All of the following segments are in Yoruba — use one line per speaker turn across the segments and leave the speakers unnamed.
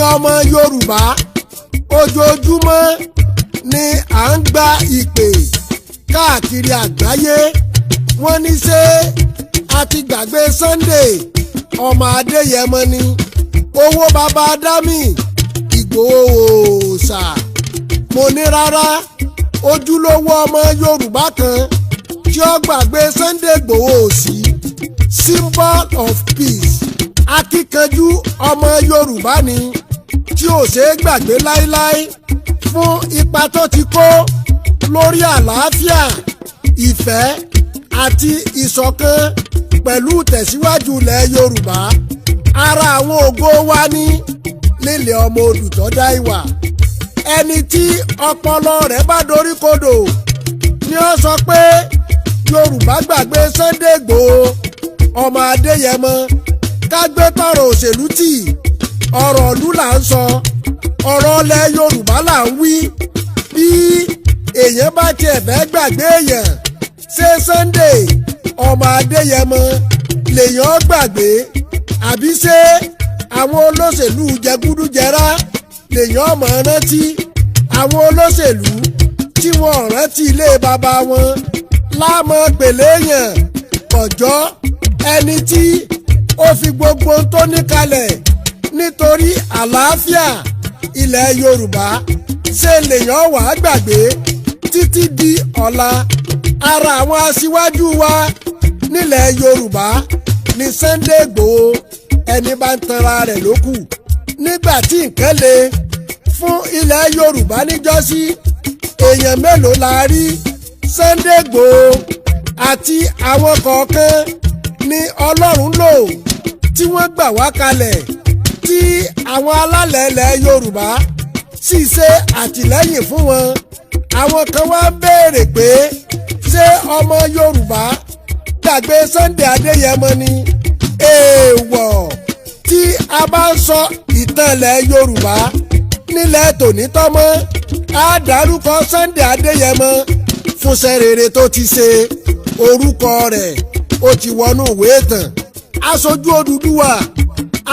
ẹ̀yin ọmọ Yorùbá ojoojúmọ́ ni à ń gba ìpè káàkiri àgbáyé wọ́n ní ṣé a ti gbàgbé Sunday ọmọ Adéyẹmọ ni owó bàbá Dámì Ìgbòho òòṣà mo ní rárá ojúlówó ọmọ Yorùbá kan tí ó gbàgbé Sunday Ìgbòho sí symbol of peace akíkanjú ọmọ Yorùbá ni tí ò ṣeé gbàgbé láíláí fún ipa tó ti kó lórí àlàáfíà ìfẹ́ àti ìṣọ̀kan pẹ̀lú tẹ̀síwájú ilẹ̀ Yorùbá ara àwọn ògo wa ní lílẹ̀ ọmọ olùtọ́dá ìwà ẹni tí ọpọlọ rẹ̀ bá dorí kodò ni ó sọ pé Yorùbá gbàgbé Sunday Ìgbòho ọmọ Adéyẹmọ ká gbé tọrọ òṣèlú tì ọ̀rọ̀ ìlú là ń sọ ọ̀rọ̀ ilẹ̀ Yorùbá là ń wí bí èèyàn bá tiẹ̀ fẹ́ gbàgbé èèyàn ṣé Sunday ọmọ Adéyẹmọ lèèyàn gbàgbé àbí ṣé àwọn olóṣèlú jẹgúdújẹrá lèèyàn mọ̀ rántí àwọn olóṣèlú tí wọ́n rántí ilé bàbá wọn láàmọ́ pèlè èèyàn ọjọ́ ẹni tí ó fi gbogbo tó ní kalẹ̀ nítorí àlàáfíà ilẹ̀ Yorùbá ṣe lèèyàn wà á gbàgbé títí di ọ̀la ara àwọn aṣíwájú wa nílẹ̀ Yorùbá ní Sunday Ìgbòho ẹni bá ń tanra rẹ̀ ló kù nígbà tí nǹkan le fún ilẹ̀ Yorùbá níjọ́sí èèyàn mélòó la rí Sunday Ìgbòho àti àwọn kọ̀ọ̀kan ní Ọlọ́run lò tí wọ́n gbà wá kalẹ̀ tí àwọn alálẹ̀ ilẹ̀ Yorùbá sì ṣe àtìlẹ́yìn fún wọn àwọn kan wá ń béèrè pé ṣé ọmọ Yorùbá gbàgbé Sunday Adéyẹmọ ni èèwọ̀ tí a bá ń sọ ìtàn ilẹ̀ Yorùbá nílẹ̀ tònítọ́mọ́ á dárúkọ Sunday Adéyẹmọ fúnṣẹ́ rere tó ti ṣe orúkọ rẹ̀ ó ti wọnú ìwé ìtàn aṣojú Odùduwà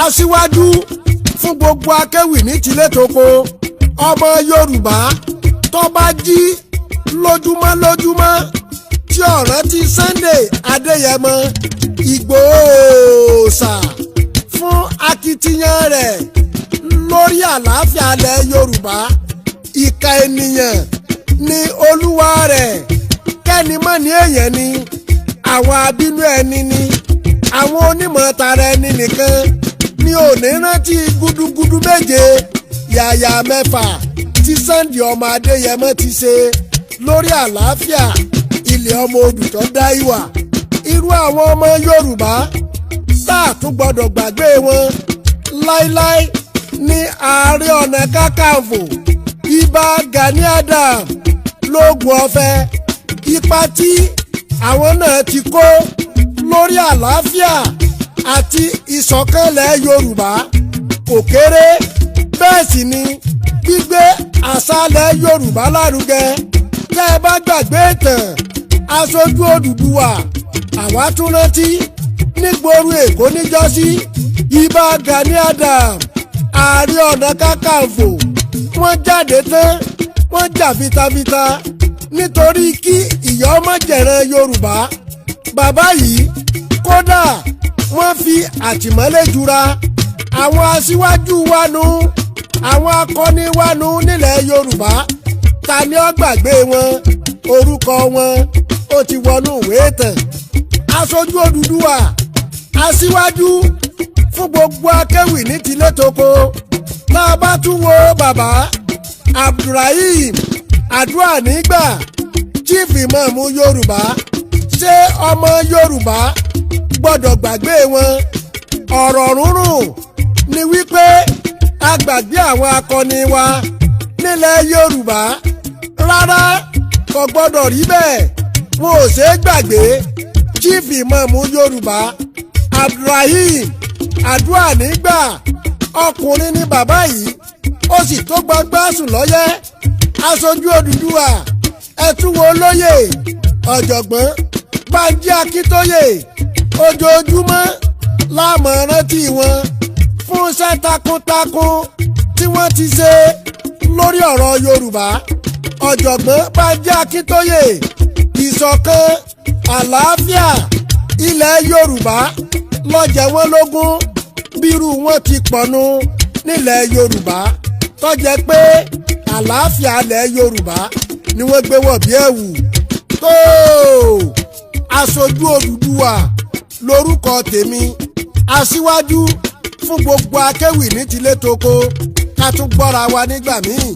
aṣíwájú fún gbogbo akéwì ní tilétoko ọmọ Yorùbá tó bá jí lójúmọ́ tí ó rántí Sunday Adéyẹmọ Ìgbòho òòṣà fún akitiyan rẹ̀ lórí àlàáfíà ilẹ̀ Yorùbá ìkà ènìyàn ni olúwa rẹ̀ kẹ́ni mọ́ ní èèyàn ni àwọn abínú ẹni ni àwọn onímọ̀ tara ẹni nìkan ni ò ní rántí gudugudu méje yàyà mẹ́fà tí Sunday ọmọ Adéyẹmọ ti ṣe lórí àlàáfíà ilẹ̀ ọmọ olùtọ́dá ìwà irú àwọn ọmọ Yorùbá tá a tún gbọ́dọ̀ gbàgbé wọn láíláí ní Ààrẹ Ọ̀nà Kakanfò Ìbà Gani Adams lóògùn ọ̀fẹ́ ipa tí àwọn náà ti kó lórí àlàáfíà àti ìṣọ̀kanlẹ̀ Yorùbá kò kéré bẹ́ẹ̀ sì ni gbígbé àṣàlẹ̀ Yorùbá lárugẹ tẹ́ ẹ bá gbàgbé ìtàn aṣojú Odùduwà àwa tún rántí nígboro Èkó níjọ́sí Ìbà Gani Adams Ààrẹ Ọ̀nà Kakanfò wọ́n jáde tán wọ́n jà fitafita nítorí kí ìyà ọmọ jẹ̀ràn Yorùbá bàbá yìí kódà wọ́n fi àtìmọ́lé jura àwọn aṣíwájú wa nù àwọn akọni wa nù nílẹ̀ Yorùbá ta ni ó gbàgbé wọn orúkọ wọn ó ti wọnú ìwé ìtàn aṣojú Odùduwà aṣíwájú fún gbogbo akéwì ní tilétoko tá a bá tún wo bàbá Abdulrahim àdúrà nígbà chief imam Yorùbá ṣé ọmọ Yorùbá gbọ́dọ̀ gbàgbé wọn ọ̀rọ̀ rúnrún ni wípé a gbàgbé àwọn akọni wa nílẹ̀ Yorùbá rárá kò gbọ́dọ̀ rí bẹ́ẹ̀ wọn ò ṣeé gbàgbé chief imam Yorùbá Abdulrahim àdúrà nígbà ọkùnrin ni bàbá yìí ó sì tó gbọgbá sùn lọ́yẹ́ aṣojú Odùduwà ẹ̀túnwó olóyè ọ̀jọ̀gbọ́n Bánjí Akíntóyè ojoojúmọ́ láàmú rántí wọn fún iṣẹ́ takuntakun tí wọ́n ti ṣe lórí ọ̀rọ̀ Yorùbá. Ọ̀jọ̀gbọ́n Bánjí Akíntóyè ìṣọ̀kan àlàáfíà ilẹ̀ Yorùbá ló jẹ wọ́n lógún bírú wọn ti pọ̀nù nílẹ̀ Yorùbá tó jẹ́ pé àlàáfíà ilẹ̀ Yorùbá ni wọ́n gbé wọ̀ bí ẹ̀wù. tó aṣojú Odùduwà lórúkọ tèmi, aṣíwájú fún gbogbo akéwì ní tilé toko. Ká tún gbọ́ra wa nígbà míì.